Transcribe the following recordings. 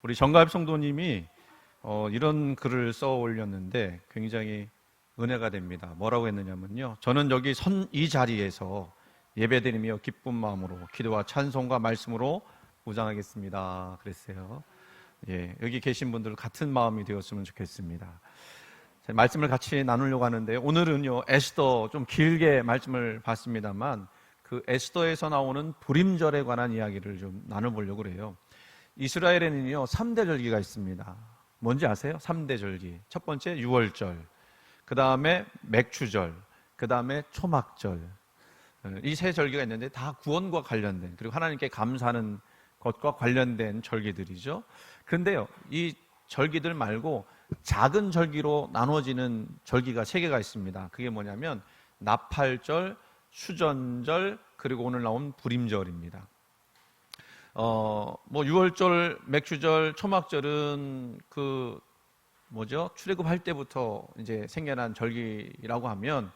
우리 정가엽 성도님이 이런 글을 써 올렸는데 굉장히 은혜가 됩니다. 뭐라고 했느냐면요, 저는 여기 이 자리에서 예배드리며 기쁜 마음으로 기도와 찬송과 말씀으로 무장하겠습니다. 그랬어요. 예, 여기 계신 분들 같은 마음이 되었으면 좋겠습니다. 말씀을 같이 나누려고 하는데, 오늘은요 에스더, 좀 길게 말씀을 봤습니다만 그 에스더에서 나오는 불임절에 관한 이야기를 좀 나눠보려고 그래요. 이스라엘에는요 3대 절기가 있습니다. 뭔지 아세요? 3대 절기. 첫 번째 유월절, 그 다음에 맥추절, 그 다음에 초막절. 이 세 절기가 있는데 다 구원과 관련된, 그리고 하나님께 감사하는 것과 관련된 절기들이죠. 그런데요, 이 절기들 말고 작은 절기로 나눠지는 절기가 3개가 있습니다. 그게 뭐냐면 나팔절, 수전절, 그리고 오늘 나온 불임절입니다. 유월절, 맥추절, 초막절은 출애굽할 때부터 이제 생겨난 절기라고 하면,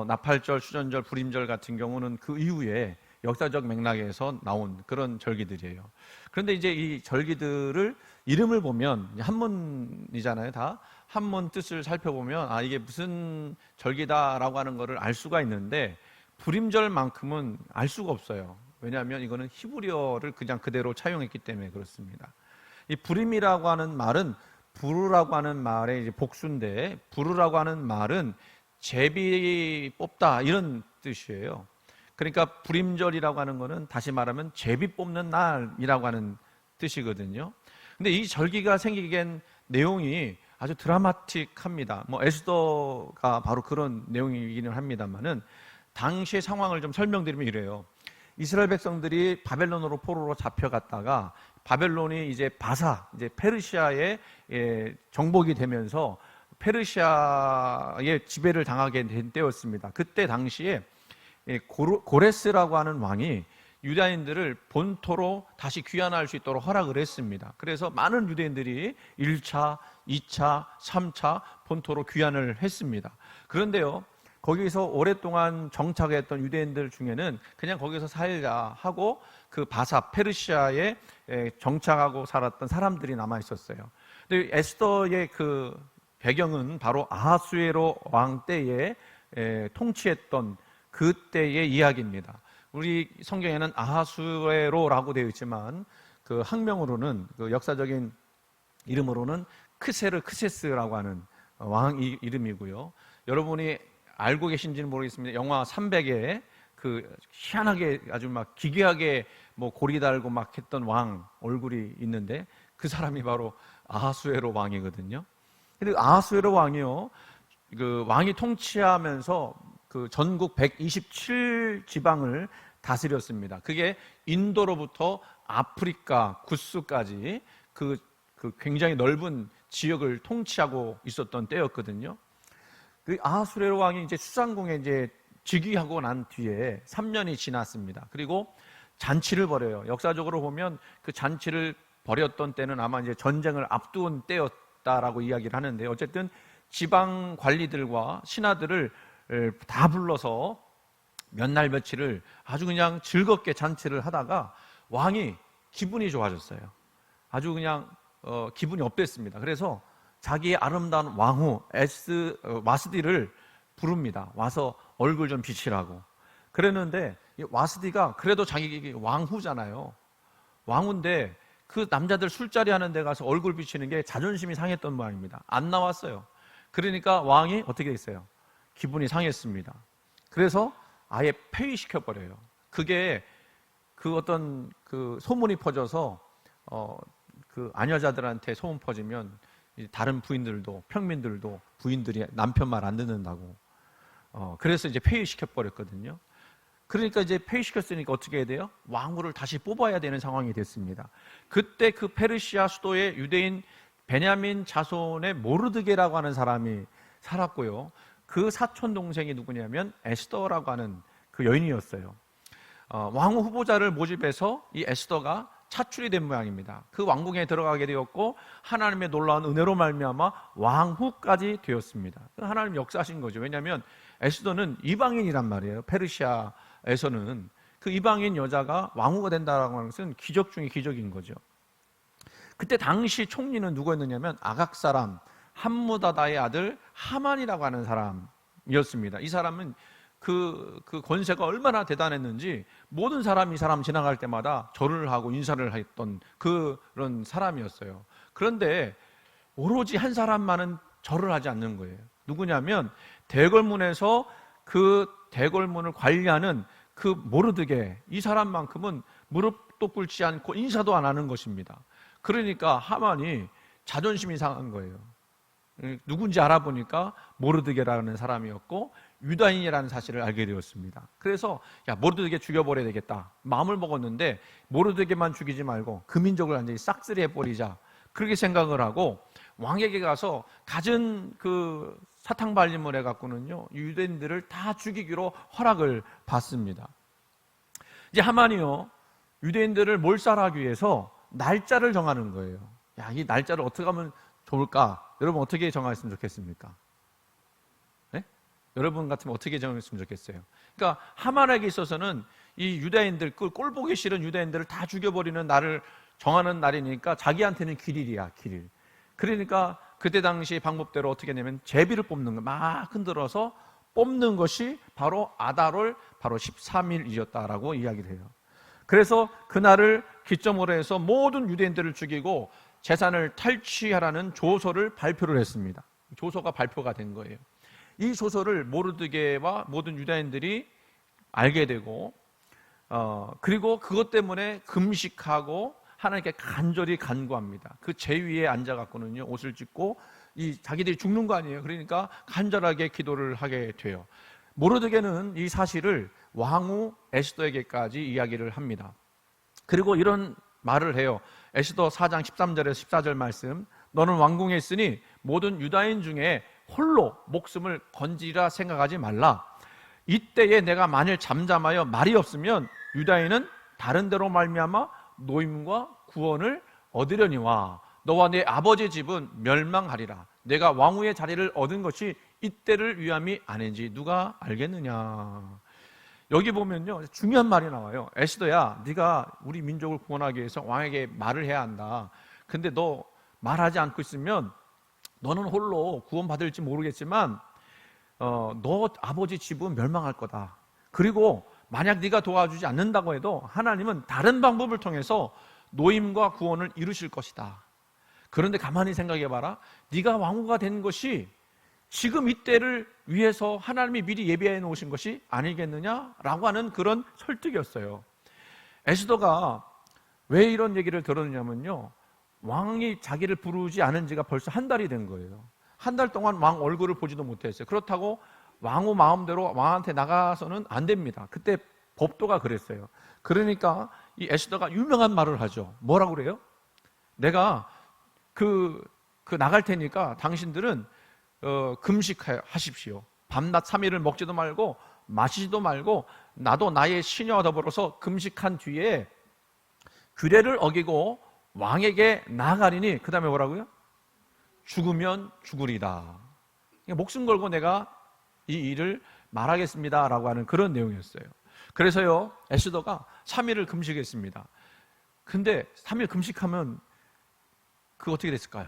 나팔절, 수전절, 불임절 같은 경우는 그 이후에 역사적 맥락에서 나온 그런 절기들이에요. 그런데 이제 이 절기들을 이름을 보면 한문이잖아요. 다 한문 뜻을 살펴보면 이게 무슨 절기다라고 하는 것을 알 수가 있는데, 불임절만큼은 알 수가 없어요. 왜냐하면 이거는 히브리어를 그냥 그대로 차용했기 때문에 그렇습니다. 이 불임이라고 하는 말은 부르라고 하는 말의 이제 복수인데, 부르라고 하는 말은 제비 뽑다 이런 뜻이에요. 그러니까 불임절이라고 하는 것은 다시 말하면 제비 뽑는 날이라고 하는 뜻이거든요. 근데 이 절기가 생기게 된 내용이 아주 드라마틱합니다. 에스더가 바로 그런 내용이기는 합니다만은, 당시의 상황을 좀 설명드리면 이래요. 이스라엘 백성들이 바벨론으로 포로로 잡혀갔다가 바벨론이 이제 페르시아의 정복이 되면서 페르시아의 지배를 당하게 된 때였습니다. 그때 당시에 고레스라고 하는 왕이 유다인들을 본토로 다시 귀환할 수 있도록 허락을 했습니다. 그래서 많은 유대인들이 1차, 2차, 3차 본토로 귀환을 했습니다. 그런데요, 거기서 오랫동안 정착했던 유대인들 중에는 그냥 거기서 살자 하고 그 페르시아에 정착하고 살았던 사람들이 남아 있었어요. 근데 에스더의 그 배경은 바로 아하수에로 왕 때에 통치했던 그때의 이야기입니다. 우리 성경에는 아하수에로라고 되어 있지만 그 학명으로는, 그 역사적인 이름으로는 크세스라고 하는 왕 이름이고요. 여러분이 알고 계신지는 모르겠습니다. 영화 300에 그 희한하게 아주 막 기괴하게 고리 달고 막 했던 왕 얼굴이 있는데, 그 사람이 바로 아하수에로 왕이거든요. 근데 아하수에로 왕이요, 그 왕이 통치하면서 그 전국 127지방을 다스렸습니다. 그게 인도로부터 아프리카 구스까지 그 굉장히 넓은 지역을 통치하고 있었던 때였거든요. 그 아하수에로 왕이 이제 수상궁에 이제 즉위하고 난 뒤에 3년이 지났습니다. 그리고 잔치를 벌여요. 역사적으로 보면 그 잔치를 벌였던 때는 아마 이제 전쟁을 앞둔 때였다라고 이야기를 하는데, 어쨌든 지방 관리들과 신하들을 다 불러서 몇 날 며칠을 아주 그냥 즐겁게 잔치를 하다가 왕이 기분이 좋아졌어요. 아주 그냥 기분이 업됐습니다. 그래서 자기의 아름다운 왕후 와스디를 부릅니다. 와서 얼굴 좀 비치라고. 그랬는데 와스디가 그래도 자기 왕후잖아요. 왕후인데 그 남자들 술자리 하는 데 가서 얼굴 비치는 게 자존심이 상했던 모양입니다. 안 나왔어요. 그러니까 왕이 어떻게 됐어요? 기분이 상했습니다. 그래서 아예 폐위시켜버려요. 그게 그 어떤 그 소문이 퍼져서 그 아녀자들한테 소문 퍼지면 다른 부인들도, 평민들도 부인들이 남편 말 안 듣는다고, 그래서 이제 폐위시켜 버렸거든요. 그러니까 이제 폐위시켰으니까 어떻게 해야 돼요? 왕후를 다시 뽑아야 되는 상황이 됐습니다. 그때 그 페르시아 수도의 유대인 베냐민 자손의 모르드게라고 하는 사람이 살았고요. 그 사촌 동생이 누구냐면 에스더라고 하는 그 여인이었어요. 왕후 후보자를 모집해서 이 에스더가 차출이 된 모양입니다. 그 왕궁에 들어가게 되었고, 하나님의 놀라운 은혜로 말미암아 왕후까지 되었습니다. 하나님 역사하신 거죠. 왜냐하면 에스더는 이방인이란 말이에요. 페르시아에서는 그 이방인 여자가 왕후가 된다는 것은 기적 중에 기적인 거죠. 그때 당시 총리는 누구였느냐면 아각 사람 함무다다의 아들 하만이라고 하는 사람이었습니다. 이 사람은 그 권세가 얼마나 대단했는지 모든 사람이 이 사람 지나갈 때마다 절을 하고 인사를 했던 그런 사람이었어요. 그런데 오로지 한 사람만은 절을 하지 않는 거예요. 누구냐면 대궐문에서 그 대궐문을 관리하는 그 모르드게, 이 사람만큼은 무릎도 꿇지 않고 인사도 안 하는 것입니다. 그러니까 하만이 자존심이 상한 거예요. 누군지 알아보니까 모르드게라는 사람이었고 유다인이라는 사실을 알게 되었습니다. 그래서 야, 모르드게 죽여버려야 되겠다 마음을 먹었는데, 모르드게만 죽이지 말고 그 민족을 완전히 싹쓸이 해버리자, 그렇게 생각을 하고 왕에게 가서 갖은 그 사탕 발림을 해갖고는요 유대인들을 다 죽이기로 허락을 받습니다. 이제 하만이요 유대인들을 몰살하기 위해서 날짜를 정하는 거예요. 야, 이 날짜를 어떻게 하면 좋을까? 여러분 어떻게 정했으면 좋겠습니까? 네? 여러분 같으면 어떻게 정했으면 좋겠어요? 그러니까 하만에게 있어서는 이 유대인들, 꼴 보기 싫은 유대인들을 다 죽여버리는 날을 정하는 날이니까 자기한테는 길일이야, 길일. 그러니까 그때 당시 방법대로 어떻게 했냐면 제비를 뽑는 거, 막 흔들어서 뽑는 것이 바로 아달월 바로 13일이었다라고 이야기를 해요. 그래서 그날을 기점으로 해서 모든 유대인들을 죽이고 재산을 탈취하라는 조서를 발표를 했습니다. 조서가 발표가 된 거예요. 이 조서를 모르드게와 모든 유다인들이 알게 되고 그리고 그것 때문에 금식하고 하나님께 간절히 간구합니다. 그 제위에 앉아갖고는요 옷을 찢고 자기들이 죽는 거 아니에요. 그러니까 간절하게 기도를 하게 돼요. 모르드게는 이 사실을 왕후 에스더에게까지 이야기를 합니다. 그리고 이런 말을 해요. 에스더 4장 13절에서 14절 말씀, 너는 왕궁에 있으니 모든 유다인 중에 홀로 목숨을 건지라 생각하지 말라. 이때에 내가 만일 잠잠하여 말이 없으면 유다인은 다른 데로 말미암아 노임과 구원을 얻으려니와 너와 내 아버지 집은 멸망하리라. 내가 왕후의 자리를 얻은 것이 이때를 위함이 아닌지 누가 알겠느냐. 여기 보면요 중요한 말이 나와요. 에스더야, 네가 우리 민족을 구원하기 위해서 왕에게 말을 해야 한다. 근데 너 말하지 않고 있으면 너는 홀로 구원받을지 모르겠지만 너 아버지 집은 멸망할 거다. 그리고 만약 네가 도와주지 않는다고 해도 하나님은 다른 방법을 통해서 노임과 구원을 이루실 것이다. 그런데 가만히 생각해봐라. 네가 왕후가 된 것이 지금 이때를 위해서 하나님이 미리 예비해 놓으신 것이 아니겠느냐라고 하는 그런 설득이었어요. 에스더가 왜 이런 얘기를 들었냐면요, 왕이 자기를 부르지 않은 지가 벌써 한 달이 된 거예요. 한 달 동안 왕 얼굴을 보지도 못했어요. 그렇다고 왕후 마음대로 왕한테 나가서는 안 됩니다. 그때 법도가 그랬어요. 그러니까 이 에스더가 유명한 말을 하죠. 뭐라고 그래요? 내가 나갈 테니까 당신들은 금식하십시오. 밤낮 3일을 먹지도 말고 마시지도 말고 나도 나의 시녀와 더불어서 금식한 뒤에 규례를 어기고 왕에게 나아가리니, 그 다음에 뭐라고요? 죽으면 죽으리다. 목숨 걸고 내가 이 일을 말하겠습니다 라고 하는 그런 내용이었어요. 그래서요 에스더가 3일을 금식했습니다. 근데 3일 금식하면 어떻게 됐을까요?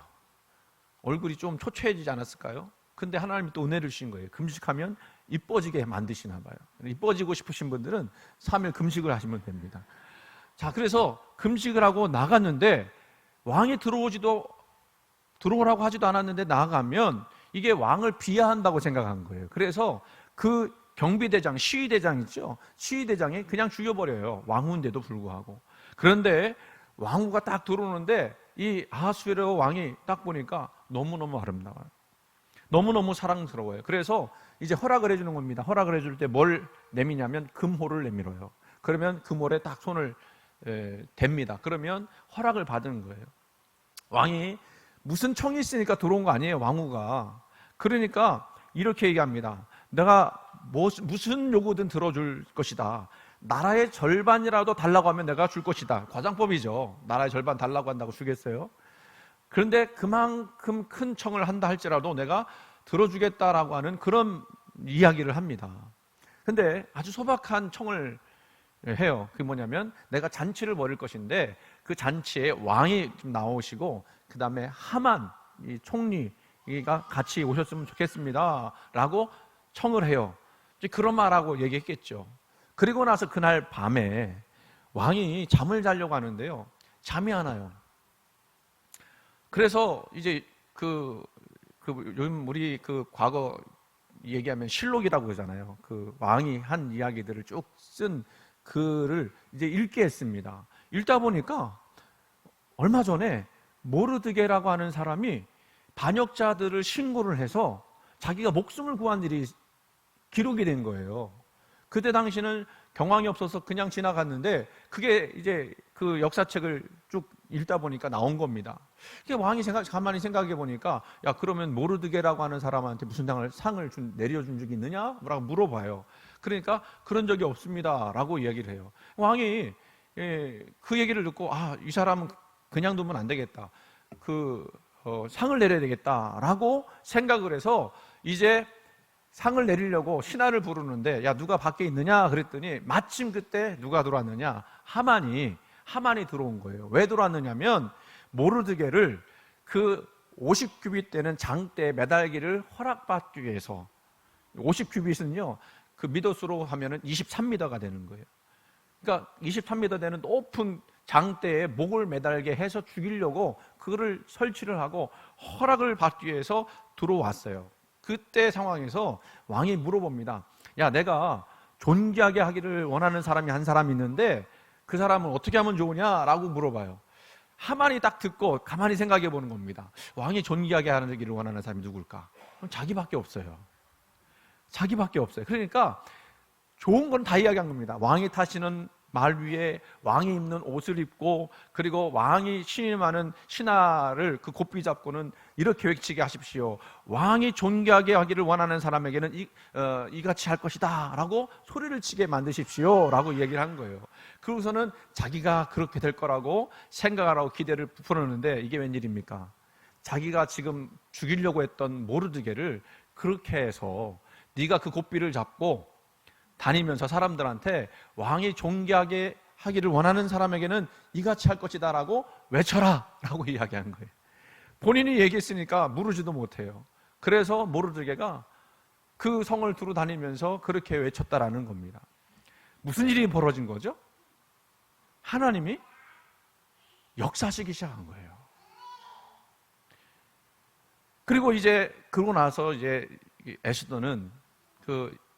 얼굴이 좀 초췌해지지 않았을까요? 근데 하나님이 또 은혜를 주신 거예요. 금식하면 이뻐지게 만드시나 봐요. 이뻐지고 싶으신 분들은 3일 금식을 하시면 됩니다. 자, 그래서 금식을 하고 나갔는데 왕이 들어오라고 하지도 않았는데 나가면 이게 왕을 비하한다고 생각한 거예요. 그래서 그 경비대장, 시위대장 있죠? 시위대장이 그냥 죽여버려요. 왕후인데도 불구하고. 그런데 왕후가 딱 들어오는데 이 아하수에로 왕이 딱 보니까 너무너무 아름다워요. 너무너무 사랑스러워요. 그래서 이제 허락을 해주는 겁니다. 허락을 해줄 때 뭘 내미냐면 금호를 내밀어요. 그러면 금홀에 딱 손을 댑니다. 그러면 허락을 받은 거예요. 왕이 무슨 청이 있으니까 들어온 거 아니에요, 왕후가. 그러니까 이렇게 얘기합니다. 내가 무슨 요구든 들어줄 것이다. 나라의 절반이라도 달라고 하면 내가 줄 것이다. 과장법이죠. 나라의 절반 달라고 한다고 주겠어요? 그런데 그만큼 큰 청을 한다 할지라도 내가 들어주겠다라고 하는 그런 이야기를 합니다. 근데 아주 소박한 청을 해요. 그게 뭐냐면 내가 잔치를 벌일 것인데 그 잔치에 왕이 좀 나오시고 그 다음에 하만 이 총리가 같이 오셨으면 좋겠습니다 라고 청을 해요. 이제 그런 말하고 얘기했겠죠. 그리고 나서 그날 밤에 왕이 잠을 자려고 하는데요, 잠이 안 와요. 그래서 이제 요즘 우리 과거 얘기하면 실록이라고 그러잖아요. 그 왕이 한 이야기들을 쭉 쓴 글을 이제 읽게 했습니다. 읽다 보니까 얼마 전에 모르드게라고 하는 사람이 반역자들을 신고를 해서 자기가 목숨을 구한 일이 기록이 된 거예요. 그때 당시는 경황이 없어서 그냥 지나갔는데 그게 이제 그 역사책을 쭉 읽다 보니까 나온 겁니다. 왕이 가만히 생각해 보니까, 야, 그러면 모르드게라고 하는 사람한테 무슨 상을 내려준 적이 있느냐? 라고 물어봐요. 그러니까 그런 적이 없습니다 라고 이야기를 해요. 왕이 그 얘기를 듣고, 이 사람은 그냥 두면 안 되겠다, 상을 내려야 되겠다 라고 생각을 해서 이제 상을 내리려고 신하를 부르는데, 야, 누가 밖에 있느냐 그랬더니 마침 그때 누가 들어왔느냐, 하만이 들어온 거예요. 왜 들어왔느냐면 모르드게를 그 50규빗 되는 장대에 매달기를 허락받기 위해서. 50규빗은요 그 미터수로 하면은 23m가 되는 거예요. 그러니까 23m 되는 높은 장대에 목을 매달게 해서 죽이려고 그거를 설치를 하고 허락을 받기 위해서 들어왔어요. 그때 상황에서 왕이 물어봅니다. 야, 내가 존귀하게 하기를 원하는 사람이 한 사람이 있는데 그 사람은 어떻게 하면 좋으냐라고 물어봐요. 하만이 딱 듣고 가만히 생각해 보는 겁니다. 왕이 존귀하게 하기를 원하는 사람이 누굴까? 그럼 자기밖에 없어요. 자기밖에 없어요. 그러니까 좋은 건 다 이야기한 겁니다. 왕이 타시는 말 위에 왕이 입는 옷을 입고, 그리고 왕이 신임하는 신하를 그 곱비 잡고는 이렇게 외치게 하십시오. 왕이 존귀하게 하기를 원하는 사람에게는 이같이 할 것이다 라고 소리를 치게 만드십시오 라고 얘기를 한 거예요. 그러고서는 자기가 그렇게 될 거라고 생각하라고 기대를 부풀었는데, 이게 웬일입니까? 자기가 지금 죽이려고 했던 모르드게를 그렇게 해서 네가 그 곱비를 잡고 다니면서 사람들한테 왕이 존귀하게 하기를 원하는 사람에게는 이같이 할 것이다 라고 외쳐라 라고 이야기한 거예요. 본인이 얘기했으니까 물으지도 못해요. 그래서 모르드게가 그 성을 두루 다니면서 그렇게 외쳤다라는 겁니다. 무슨 일이 벌어진 거죠? 하나님이 역사하시기 시작한 거예요. 그리고 이제 그러고 나서 이제 에스더는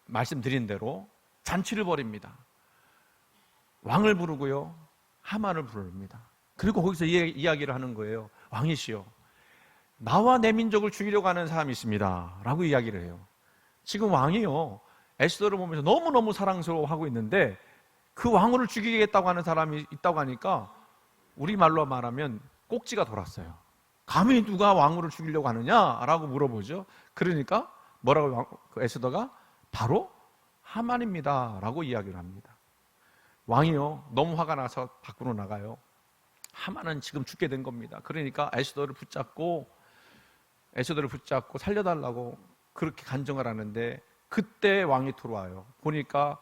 말씀드린 대로 잔치를 벌입니다. 왕을 부르고요, 하만을 부릅니다. 그리고 거기서 이야기를 하는 거예요. 왕이시여, 나와 내 민족을 죽이려고 하는 사람이 있습니다 라고 이야기를 해요. 지금 왕이요, 에스더를 보면서 너무너무 사랑스러워하고 있는데 그 왕후를 죽이겠다고 하는 사람이 있다고 하니까 우리말로 말하면 꼭지가 돌았어요. 감히 누가 왕후를 죽이려고 하느냐라고 물어보죠. 그러니까 뭐라고 에스더가 바로 하만입니다 라고 이야기를 합니다. 왕이요, 너무 화가 나서 밖으로 나가요. 하만은 지금 죽게 된 겁니다. 그러니까 에스더를 붙잡고 살려달라고 그렇게 간청을 하는데, 그때 왕이 들어와요. 보니까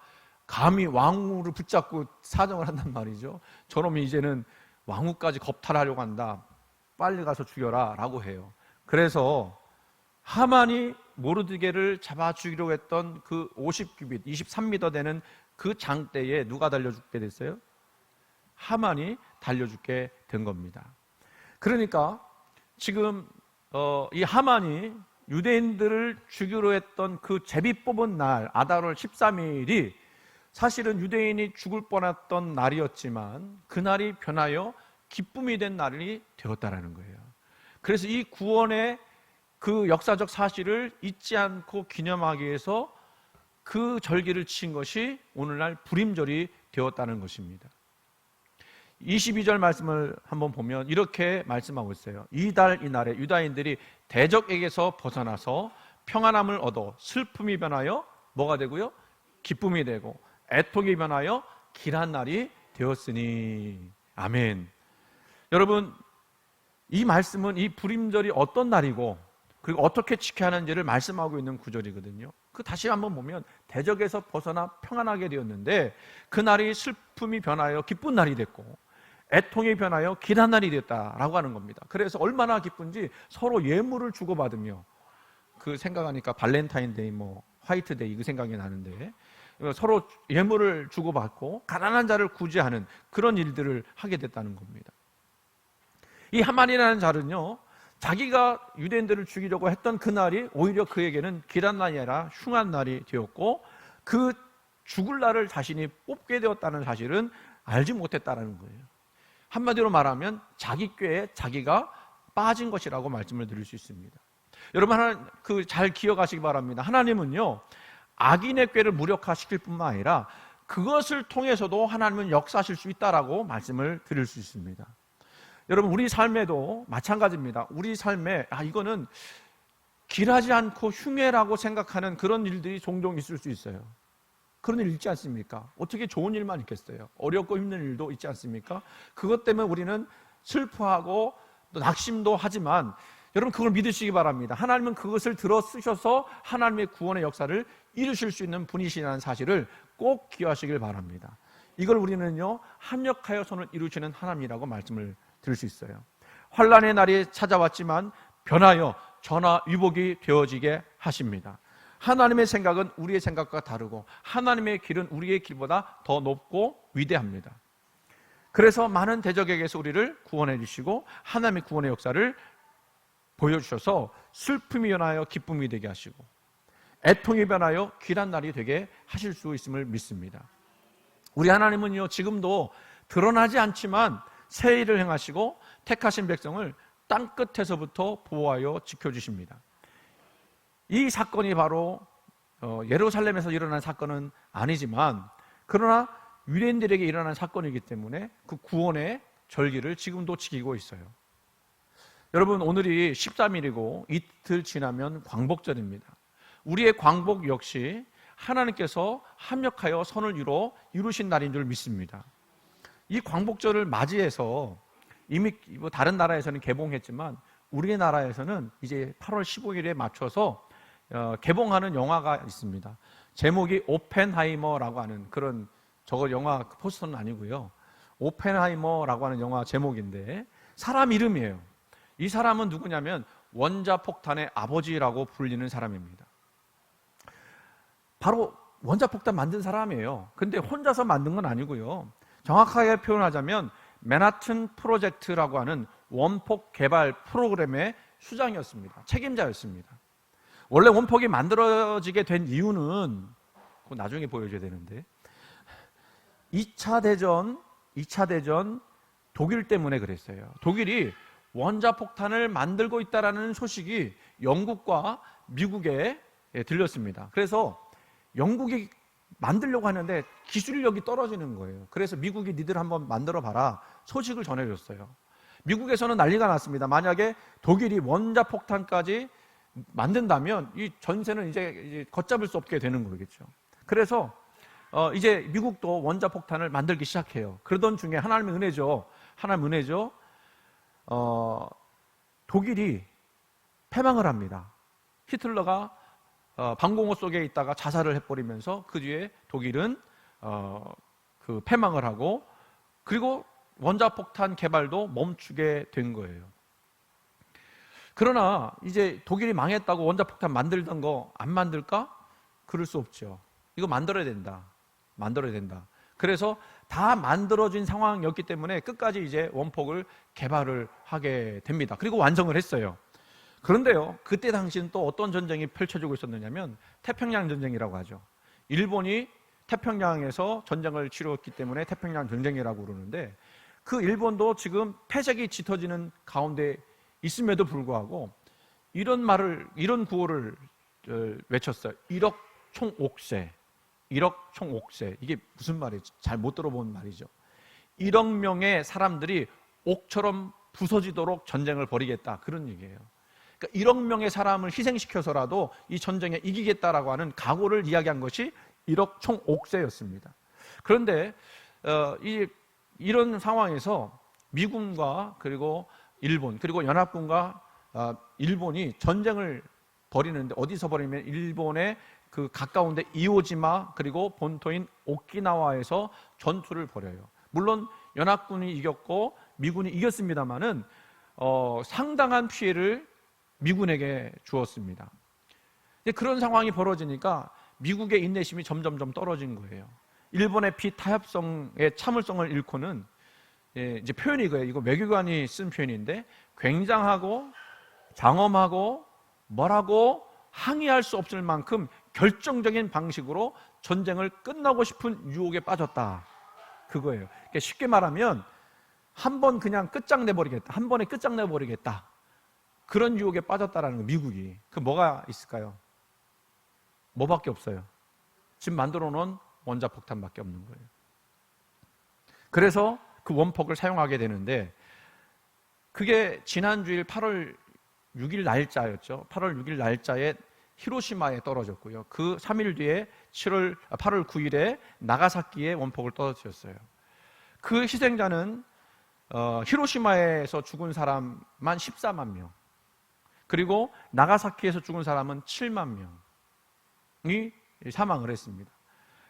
감히 왕후를 붙잡고 사정을 한단 말이죠. 저놈이 이제는 왕후까지 겁탈하려고 한다, 빨리 가서 죽여라 라고 해요. 그래서 하만이 모르드게를 잡아 죽이려고 했던 그 50규빗 23m 되는 그 장대에 누가 달려 죽게 됐어요? 하만이 달려 죽게 된 겁니다. 그러니까 지금 이 하만이 유대인들을 죽이려 했던 그 제비 뽑은 날 아달월 13일이 사실은 유대인이 죽을 뻔했던 날이었지만 그날이 변하여 기쁨이 된 날이 되었다라는 거예요. 그래서 이 구원의 그 역사적 사실을 잊지 않고 기념하기 위해서 그 절기를 친 것이 오늘날 불임절이 되었다는 것입니다. 22절 말씀을 한번 보면 이렇게 말씀하고 있어요. 이달 이날에 유다인들이 대적에게서 벗어나서 평안함을 얻어 슬픔이 변하여 뭐가 되고요? 기쁨이 되고 애통이 변하여 길한 날이 되었으니. 아멘. 여러분, 이 말씀은 이 불임절이 어떤 날이고 그리고 어떻게 지켜야 하는지를 말씀하고 있는 구절이거든요. 그 다시 한번 보면 대적에서 벗어나 평안하게 되었는데 그날이 슬픔이 변하여 기쁜 날이 됐고 애통이 변하여 길한 날이 되었다라고 하는 겁니다. 그래서 얼마나 기쁜지 서로 예물을 주고받으며, 그 생각하니까 발렌타인데이, 화이트데이 그 생각이 나는데, 서로 예물을 주고받고 가난한 자를 구제하는 그런 일들을 하게 됐다는 겁니다. 이 하만이라는 자는요, 자기가 유대인들을 죽이려고 했던 그날이 오히려 그에게는 길한 날이 아니라 흉한 날이 되었고, 그 죽을 날을 자신이 뽑게 되었다는 사실은 알지 못했다는 거예요. 한마디로 말하면 자기 꾀에 자기가 빠진 것이라고 말씀을 드릴 수 있습니다. 여러분, 잘 기억하시기 바랍니다. 하나님은요, 악인의 꾀를 무력화시킬 뿐만 아니라 그것을 통해서도 하나님은 역사하실 수 있다라고 말씀을 드릴 수 있습니다. 여러분, 우리 삶에도 마찬가지입니다. 우리 삶에 이거는 길하지 않고 흉해라고 생각하는 그런 일들이 종종 있을 수 있어요. 그런 일 있지 않습니까? 어떻게 좋은 일만 있겠어요? 어렵고 힘든 일도 있지 않습니까? 그것 때문에 우리는 슬퍼하고 또 낙심도 하지만, 여러분, 그걸 믿으시기 바랍니다. 하나님은 그것을 들어 쓰셔서 하나님의 구원의 역사를 이루실 수 있는 분이시라는 사실을 꼭 기억하시길 바랍니다. 이걸 우리는요, 합력하여 선을 이루시는 하나님이라고 말씀을 드릴 수 있어요. 환난의 날이 찾아왔지만 변하여 전화위복이 되어지게 하십니다. 하나님의 생각은 우리의 생각과 다르고 하나님의 길은 우리의 길보다 더 높고 위대합니다. 그래서 많은 대적에게서 우리를 구원해 주시고 하나님의 구원의 역사를 보여주셔서 슬픔이 변하여 기쁨이 되게 하시고 애통이 변하여 귀한 날이 되게 하실 수 있음을 믿습니다. 우리 하나님은요, 지금도 드러나지 않지만 새 일을 행하시고 택하신 백성을 땅끝에서부터 보호하여 지켜주십니다. 이 사건이 바로 예루살렘에서 일어난 사건은 아니지만, 그러나 유대인들에게 일어난 사건이기 때문에 그 구원의 절기를 지금도 지키고 있어요. 여러분, 오늘이 13일이고 이틀 지나면 광복절입니다. 우리의 광복 역시 하나님께서 합력하여 선을 이루신 날인 줄 믿습니다. 이 광복절을 맞이해서 이미 다른 나라에서는 개봉했지만 우리나라에서는 이제 8월 15일에 맞춰서 개봉하는 영화가 있습니다. 제목이 오펜하이머라고 하는, 그런, 저거 영화 포스터는 아니고요, 오펜하이머라고 하는 영화 제목인데 사람 이름이에요. 이 사람은 누구냐면 원자폭탄의 아버지라고 불리는 사람입니다. 바로 원자폭탄 만든 사람이에요. 근데 혼자서 만든 건 아니고요, 정확하게 표현하자면 맨하튼 프로젝트라고 하는 원폭 개발 프로그램의 수장이었습니다. 책임자였습니다. 원래 원폭이 만들어지게 된 이유는 그거 나중에 보여줘야 되는데, 2차 대전 독일 때문에 그랬어요. 독일이 원자폭탄을 만들고 있다는 소식이 영국과 미국에 들렸습니다. 그래서 영국이 만들려고 하는데 기술력이 떨어지는 거예요. 그래서 미국이 니들 한번 만들어 봐라 소식을 전해줬어요. 미국에서는 난리가 났습니다. 만약에 독일이 원자폭탄까지 만든다면 이 전세는 이제 걷잡을 수 없게 되는 거겠죠. 그래서 이제 미국도 원자폭탄을 만들기 시작해요. 그러던 중에 하나님의 은혜죠. 독일이 패망을 합니다. 히틀러가 방공호 속에 있다가 자살을 해버리면서 그 뒤에 독일은 그 패망을 하고, 그리고 원자폭탄 개발도 멈추게 된 거예요. 그러나 이제 독일이 망했다고 원자폭탄 만들던 거 안 만들까? 그럴 수 없죠. 이거 만들어야 된다. 그래서 다 만들어진 상황이었기 때문에 끝까지 이제 원폭을 개발을 하게 됩니다. 그리고 완성을 했어요. 그런데요, 그때 당시는 또 어떤 전쟁이 펼쳐지고 있었느냐면 태평양 전쟁이라고 하죠. 일본이 태평양에서 전쟁을 치렀기 때문에 태평양 전쟁이라고 그러는데, 그 일본도 지금 패색이 짙어지는 가운데 있음에도 불구하고 이런 구호를 외쳤어요. 1억 총옥세. 이게 무슨 말이지? 잘 못 들어본 말이죠. 1억 명의 사람들이 옥처럼 부서지도록 전쟁을 벌이겠다, 그런 얘기예요. 그러니까 1억 명의 사람을 희생시켜서라도 이 전쟁에 이기겠다라고 하는 각오를 이야기한 것이 1억 총옥세였습니다. 그런데 이런 상황에서 미군과 그리고 일본, 그리고 연합군과 일본이 전쟁을 벌이는데, 어디서 벌이면 일본의 그 가까운데 이오지마 그리고 본토인 오키나와에서 전투를 벌여요. 물론 연합군이 이겼고 미군이 이겼습니다마는 상당한 피해를 미군에게 주었습니다. 그런 상황이 벌어지니까 미국의 인내심이 점점점 떨어진 거예요. 일본의 비타협성의 참을성을 잃고는 이제 표현이 이거예요. 이거 외교관이 쓴 표현인데 굉장하고 장엄하고 뭐라고 항의할 수 없을 만큼 결정적인 방식으로 전쟁을 끝나고 싶은 유혹에 빠졌다. 그거예요. 그러니까 쉽게 말하면 한 번 그냥 끝장내버리겠다. 한 번에 끝장내버리겠다. 그런 유혹에 빠졌다라는 거, 미국이. 그 뭐가 있을까요? 뭐밖에 없어요. 지금 만들어 놓은 원자폭탄밖에 없는 거예요. 그래서 그 원폭을 사용하게 되는데 그게 지난주일 8월 6일 날짜였죠. 8월 6일 날짜에 히로시마에 떨어졌고요. 그 3일 뒤에 8월 9일에 나가사키에 원폭을 떨어뜨렸어요. 그 희생자는 히로시마에서 죽은 사람만 14만 명, 그리고 나가사키에서 죽은 사람은 7만 명이 사망을 했습니다.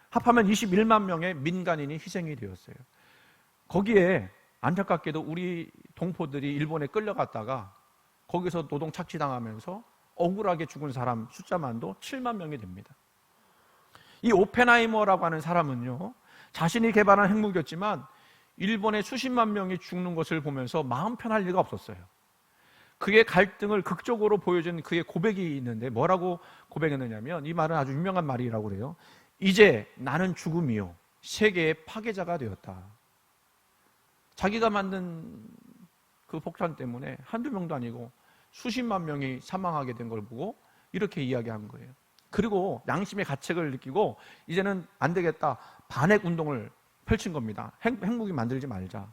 합하면 21만 명의 민간인이 희생이 되었어요. 거기에 안타깝게도 우리 동포들이 일본에 끌려갔다가 거기서 노동 착취당하면서 억울하게 죽은 사람 숫자만도 7만 명이 됩니다. 이 오펜하이머라고 하는 사람은요, 자신이 개발한 핵무기였지만 일본의 수십만 명이 죽는 것을 보면서 마음 편할 리가 없었어요. 그의 갈등을 극적으로 보여준 그의 고백이 있는데 뭐라고 고백했느냐면, 이 말은 아주 유명한 말이라고 그래요. 이제 나는 죽음이요 세계의 파괴자가 되었다. 자기가 만든 그 폭탄 때문에 한두 명도 아니고 수십만 명이 사망하게 된 걸 보고 이렇게 이야기한 거예요. 그리고 양심의 가책을 느끼고 이제는 안 되겠다, 반핵 운동을 펼친 겁니다. 핵무기 만들지 말자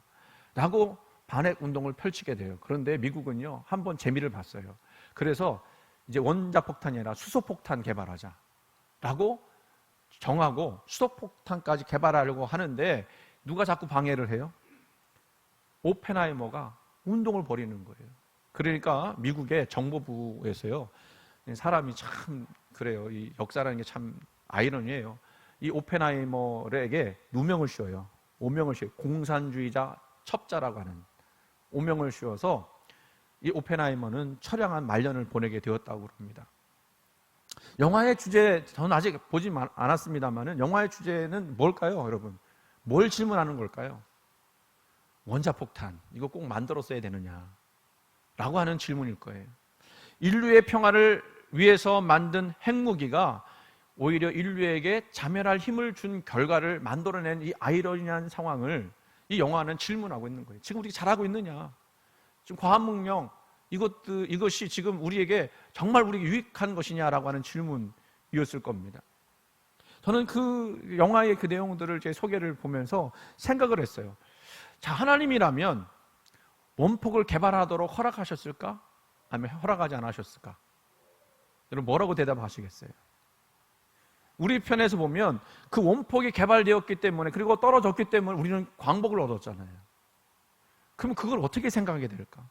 라고 반핵 운동을 펼치게 돼요. 그런데 미국은요, 한번 재미를 봤어요. 그래서 이제 원자폭탄이 아니라 수소폭탄 개발하자 라고 정하고 수소폭탄까지 개발하려고 하는데 누가 자꾸 방해를 해요? 오펜하이머가 운동을 벌이는 거예요. 그러니까 미국의 정보부에서요, 사람이 참 그래요. 이 역사라는 게 참 아이러니예요. 이 오펜하이머에게 누명을 씌워요. 오명을 씌워요. 공산주의자 첩자라고 하는 오명을 씌워서 이 오펜하이머는 처량한 말년을 보내게 되었다고 합니다. 영화의 주제, 저는 아직 보지 않았습니다만 영화의 주제는 뭘까요, 여러분? 뭘 질문하는 걸까요? 원자폭탄, 이거 꼭 만들었어야 되느냐 라고 하는 질문일 거예요. 인류의 평화를 위해서 만든 핵무기가 오히려 인류에게 자멸할 힘을 준 결과를 만들어낸 이 아이러니한 상황을 이 영화는 질문하고 있는 거예요. 지금 우리가 잘하고 있느냐? 지금 과학문명, 이것이 지금 우리에게 정말 우리에게 유익한 것이냐라고 하는 질문이었을 겁니다. 저는 그 영화의 그 내용들을 제 소개를 보면서 생각을 했어요. 자, 하나님이라면 원폭을 개발하도록 허락하셨을까? 아니면 허락하지 않으셨을까? 여러분 뭐라고 대답하시겠어요? 우리 편에서 보면 그 원폭이 개발되었기 때문에, 그리고 떨어졌기 때문에 우리는 광복을 얻었잖아요. 그럼 그걸 어떻게 생각하게 될까?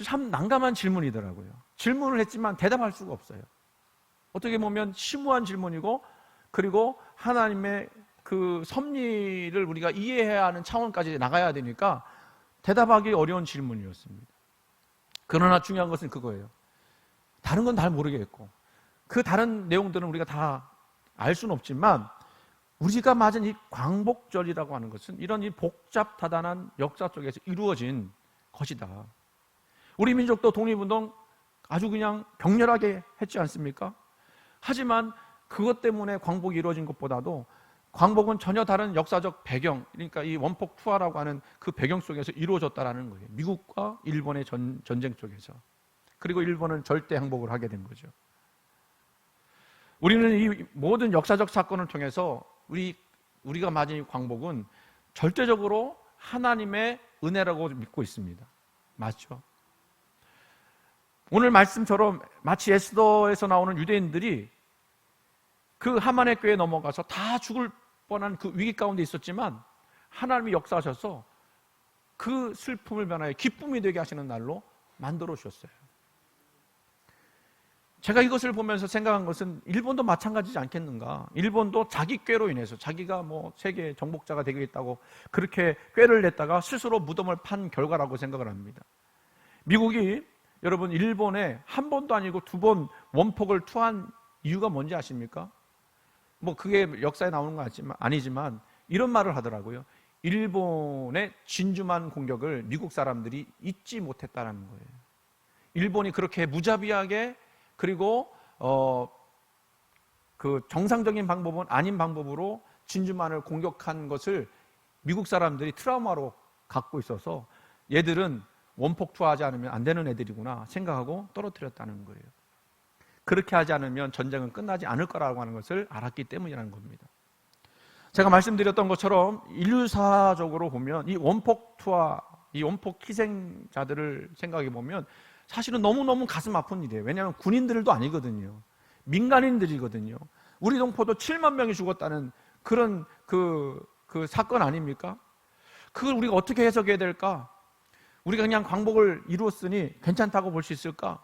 참 난감한 질문이더라고요. 질문을 했지만 대답할 수가 없어요. 어떻게 보면 심오한 질문이고, 그리고 하나님의 그 섭리를 우리가 이해해야 하는 차원까지 나가야 되니까 대답하기 어려운 질문이었습니다. 그러나 중요한 것은 그거예요. 다른 건 잘 모르겠고 그 다른 내용들은 우리가 다 알 수는 없지만 우리가 맞은 이 광복절이라고 하는 것은 이런 이 복잡다단한 역사 속에서 이루어진 것이다. 우리 민족도 독립운동 아주 그냥 격렬하게 했지 않습니까? 하지만 그것 때문에 광복이 이루어진 것보다도 광복은 전혀 다른 역사적 배경, 그러니까 이 원폭 투하라고 하는 그 배경 속에서 이루어졌다라는 거예요. 미국과 일본의 전쟁 속에서. 그리고 일본은 절대 항복을 하게 된 거죠. 우리는 이 모든 역사적 사건을 통해서 우리가 맞은 이 광복은 절대적으로 하나님의 은혜라고 믿고 있습니다. 맞죠? 오늘 말씀처럼 마치 에스더에서 나오는 유대인들이 그 하만의 꾀에 넘어가서 다 죽을 뻔한 그 위기 가운데 있었지만 하나님이 역사하셔서 그 슬픔을 변하여 기쁨이 되게 하시는 날로 만들어 주셨어요. 제가 이것을 보면서 생각한 것은 일본도 마찬가지지 않겠는가. 일본도 자기 꾀로 인해서 자기가 뭐 세계 정복자가 되겠다고 그렇게 꾀를 냈다가 스스로 무덤을 판 결과라고 생각을 합니다. 미국이 여러분 일본에 한 번도 아니고 2번 원폭을 투한 이유가 뭔지 아십니까? 뭐 그게 역사에 나오는 건 아니지만 이런 말을 하더라고요. 일본의 진주만 공격을 미국 사람들이 잊지 못했다는 거예요. 일본이 그렇게 무자비하게 그리고 그 정상적인 방법은 아닌 방법으로 진주만을 공격한 것을 미국 사람들이 트라우마로 갖고 있어서 얘들은 원폭 투하하지 않으면 안 되는 애들이구나 생각하고 떨어뜨렸다는 거예요. 그렇게 하지 않으면 전쟁은 끝나지 않을 거라고 하는 것을 알았기 때문이라는 겁니다. 제가 말씀드렸던 것처럼 인류사적으로 보면 이 원폭 투하, 이 원폭 희생자들을 생각해 보면 사실은 너무너무 가슴 아픈 일이에요. 왜냐하면 군인들도 아니거든요. 민간인들이거든요. 우리 동포도 7만 명이 죽었다는 그런 그 사건 아닙니까? 그걸 우리가 어떻게 해석해야 될까? 우리가 그냥 광복을 이루었으니 괜찮다고 볼 수 있을까?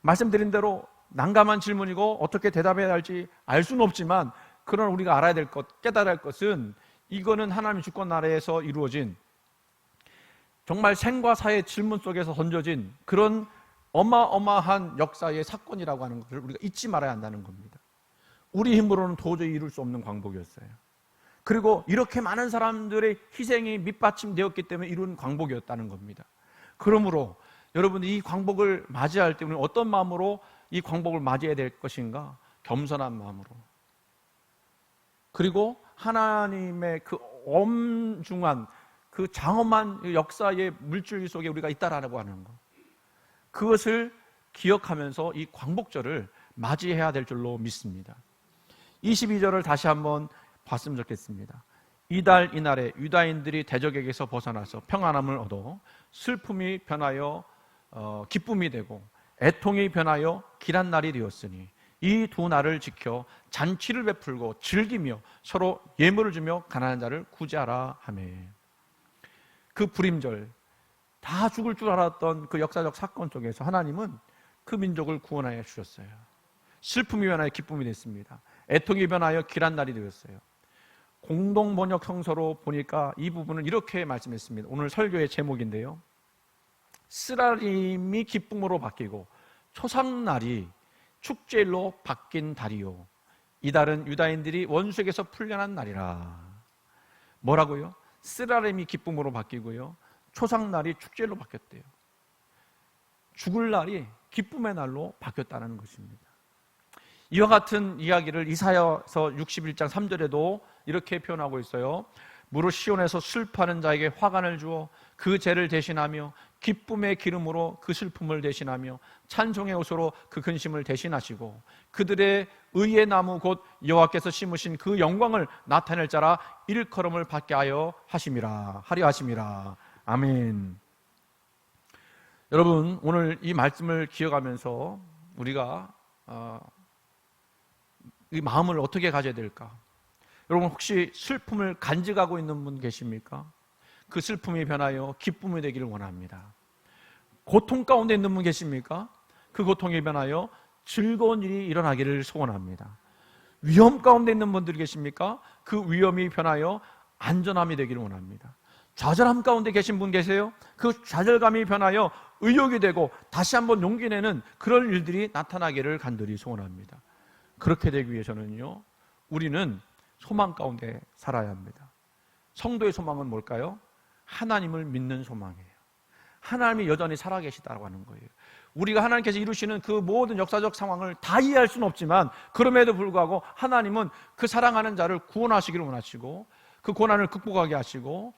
말씀드린 대로 난감한 질문이고 어떻게 대답해야 할지 알 수는 없지만 그러나 우리가 알아야 될 것, 깨달아야 할 것은 이거는 하나님의 주권 나라에서 이루어진 정말 생과 사의 질문 속에서 던져진 그런 어마어마한 역사의 사건이라고 하는 것을 우리가 잊지 말아야 한다는 겁니다. 우리 힘으로는 도저히 이룰 수 없는 광복이었어요. 그리고 이렇게 많은 사람들의 희생이 밑받침되었기 때문에 이룬 광복이었다는 겁니다. 그러므로 여러분 이 광복을 맞이할 때 우리는 어떤 마음으로 이 광복을 맞이해야 될 것인가? 겸손한 마음으로. 그리고 하나님의 그 엄중한 그 장엄한 역사의 물줄기 속에 우리가 있다라고 하는 것, 그것을 기억하면서 이 광복절을 맞이해야 될 줄로 믿습니다. 22절을 다시 한번 봤으면 좋겠습니다. 이달 이날에 유다인들이 대적에게서 벗어나서 평안함을 얻어 슬픔이 변하여 기쁨이 되고 애통이 변하여 길한 날이 되었으니 이 2날을 지켜 잔치를 베풀고 즐기며 서로 예물을 주며 가난한 자를 구제하라 하며, 그 불임절 다 죽을 줄 알았던 그 역사적 사건 속에서 하나님은 그 민족을 구원하여 주셨어요. 슬픔이 변하여 기쁨이 됐습니다. 애통이 변하여 길한 날이 되었어요. 공동 번역 성서로 보니까 이 부분은 이렇게 말씀했습니다. 오늘 설교의 제목인데요, 쓰라림이 기쁨으로 바뀌고 초상날이 축제일로 바뀐 달이요, 이달은 유다인들이 원수에게서 풀려난 날이라. 뭐라고요? 쓰라림이 기쁨으로 바뀌고요, 초상날이 축제일로 바뀌었대요. 죽을 날이 기쁨의 날로 바뀌었다는 것입니다. 이와 같은 이야기를 이사야서 61장 3절에도 이렇게 표현하고 있어요. 무릇 시온에서 슬퍼하는 자에게 화관을 주어 그 죄를 대신하며 기쁨의 기름으로 그 슬픔을 대신하며 찬송의 옷으로 그 근심을 대신하시고 그들의 의의 나무 곧 여호와께서 심으신 그 영광을 나타낼 자라 일컬음을 받게 하여 하심이라 하려 하심이라. 아멘. 여러분, 오늘 이 말씀을 기억하면서 우리가 이 마음을 어떻게 가져야 될까? 여러분, 혹시 슬픔을 간직하고 있는 분 계십니까? 그 슬픔이 변하여 기쁨이 되기를 원합니다. 고통 가운데 있는 분 계십니까? 그 고통이 변하여 즐거운 일이 일어나기를 소원합니다. 위험 가운데 있는 분들이 계십니까? 그 위험이 변하여 안전함이 되기를 원합니다. 좌절함 가운데 계신 분 계세요? 그 좌절감이 변하여 의욕이 되고 다시 한번 용기 내는 그런 일들이 나타나기를 간절히 소원합니다. 그렇게 되기 위해서는요, 우리는 소망 가운데 살아야 합니다. 성도의 소망은 뭘까요? 하나님을 믿는 소망이에요. 하나님이 여전히 살아계시다고 하는 거예요. 우리가 하나님께서 이루시는 그 모든 역사적 상황을 다 이해할 수는 없지만 그럼에도 불구하고 하나님은 그 사랑하는 자를 구원하시기를 원하시고 그 고난을 극복하게 하시고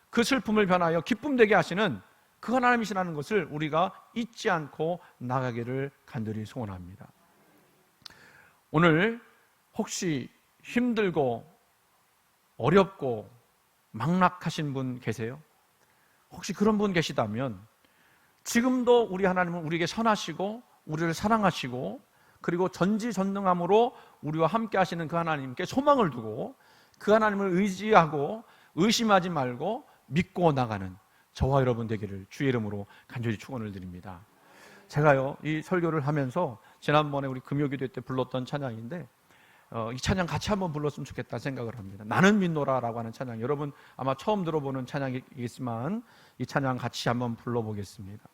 그 슬픔을 변하여 기쁨 되게 하시는 그 하나님이시라는 것을 우리가 잊지 않고 나가기를 간절히 소원합니다. 오늘 혹시 힘들고 어렵고 막락하신 분 계세요? 혹시 그런 분 계시다면 지금도 우리 하나님은 우리에게 선하시고 우리를 사랑하시고 그리고 전지전능함으로 우리와 함께 하시는 그 하나님께 소망을 두고 그 하나님을 의지하고 의심하지 말고 믿고 나가는 저와 여러분 되기를 주의 이름으로 간절히 축원을 드립니다. 제가요 이 설교를 하면서 지난번에 우리 금요기도 때 불렀던 찬양인데 이 찬양 같이 한번 불렀으면 좋겠다 생각을 합니다. 나는 믿노라라고 하는 찬양, 여러분 아마 처음 들어보는 찬양이겠지만 이 찬양 같이 한번 불러보겠습니다.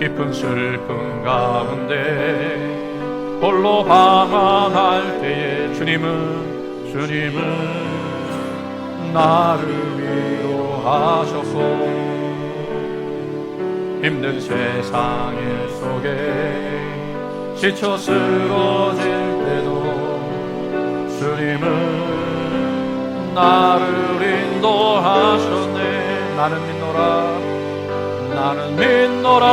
깊은 슬픔 가운데 홀로 방황할 때에 주님은 나를 위로하셨고, 힘든 세상 속에 지쳐 쓰러질 때도 주님은 나를 인도하셨네. 나는 믿노라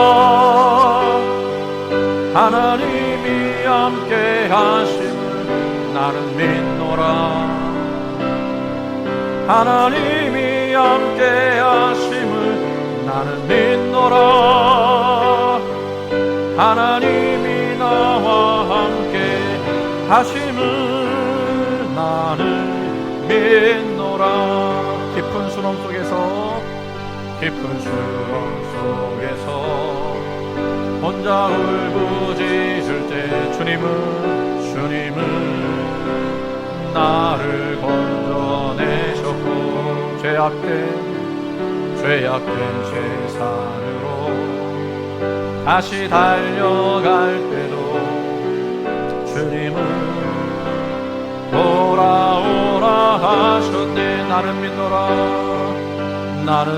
하나님이 함께 하심을. 나는 믿노라 하나님이 함께 하심을. 나는 믿노라 하나님이 나와 함께 하심을. 나는 믿노라. 깊은 수렁 속에서 혼자 울부짖을 때 주님은 나를 건져내셨고, 죄악된 세상으로 다시 달려갈 때도 주님은 돌아오라 하셨네. 나는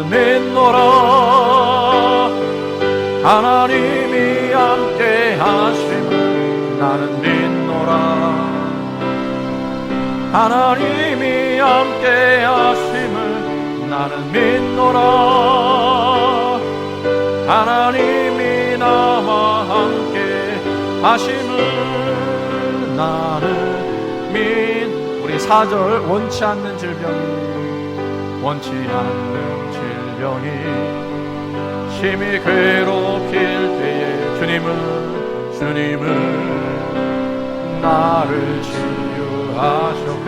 믿노라 하나님이 함께 하심을. 나는 믿노라 하나님이 함께 하심을. 나는 믿노라 하나님이 나와 함께 하심을. 나는 우리 4절 원치 않는 질병이 심히 괴롭힐 때에 주님은 나를 치유하셨고,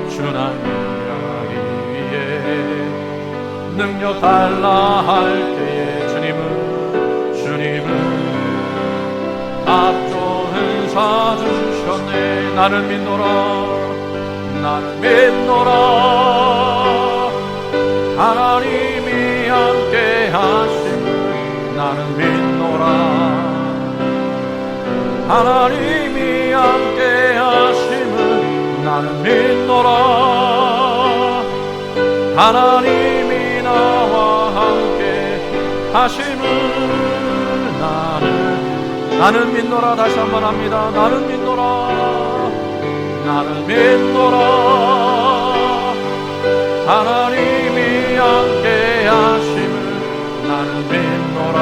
주난 일하기 위해 능력 달라 할 때에 주님은 앞좋은 사 주셨네. 나는 믿노라 하나님이 함께 하심을. 나는 믿노라 하나님이 함께 하심을. 나는 믿노라 하나님이 나와 함께 하심을. 나는 믿노라. 다시 한번 합니다. 나는 믿노라 하나님이 함께 하심을. 나는 믿노라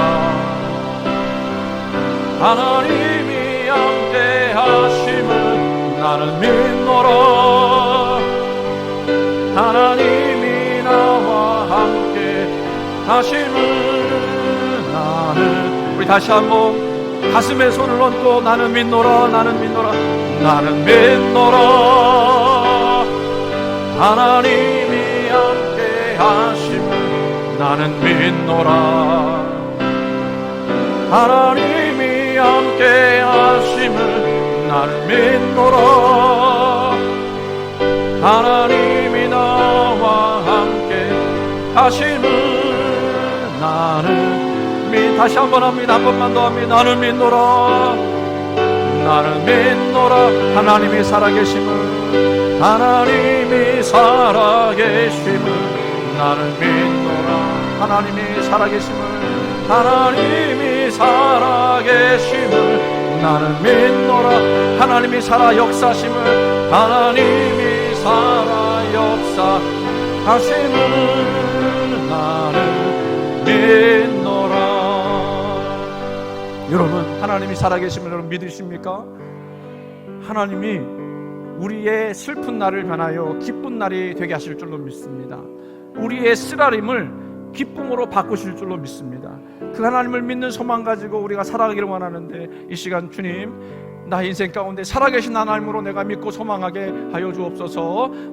하나님이 함께 하심을. 나는 믿노라 하나님이 나와 함께 하심을. 우리 다시 한번 가슴에 손을 얹고 나는 믿노라 하나님이 함께 하심을. 나는 믿노라 하나님이 함께 하심을. 나는 믿노라 하나님이 나와 함께 하심을. 다시 한번 합니다. 한 번만 더 합니다. 나는 믿노라 하나님이 살아계심을. 나는 믿노라 하나님이 살아계심을. 나는 믿노라 하나님이 살아 역사심을. 하나님이 살아 역사하심을. 나는 믿노라. 여러분, 하나님이 살아계심을 여러분 믿으십니까? 하나님이 우리의 슬픈 날을 변하여 기쁜 날이 되게 하실 줄로 믿습니다. 우리의 쓰라림을 기쁨으로 바꾸실 줄로 믿습니다. 그 하나님을 믿는 소망 가지고 우리가 살아가기를 원하는데, 이 시간 주님, 나 인생 가운데 살아계신 하나님으로 내가 믿고 소망하게 하여 주옵소서.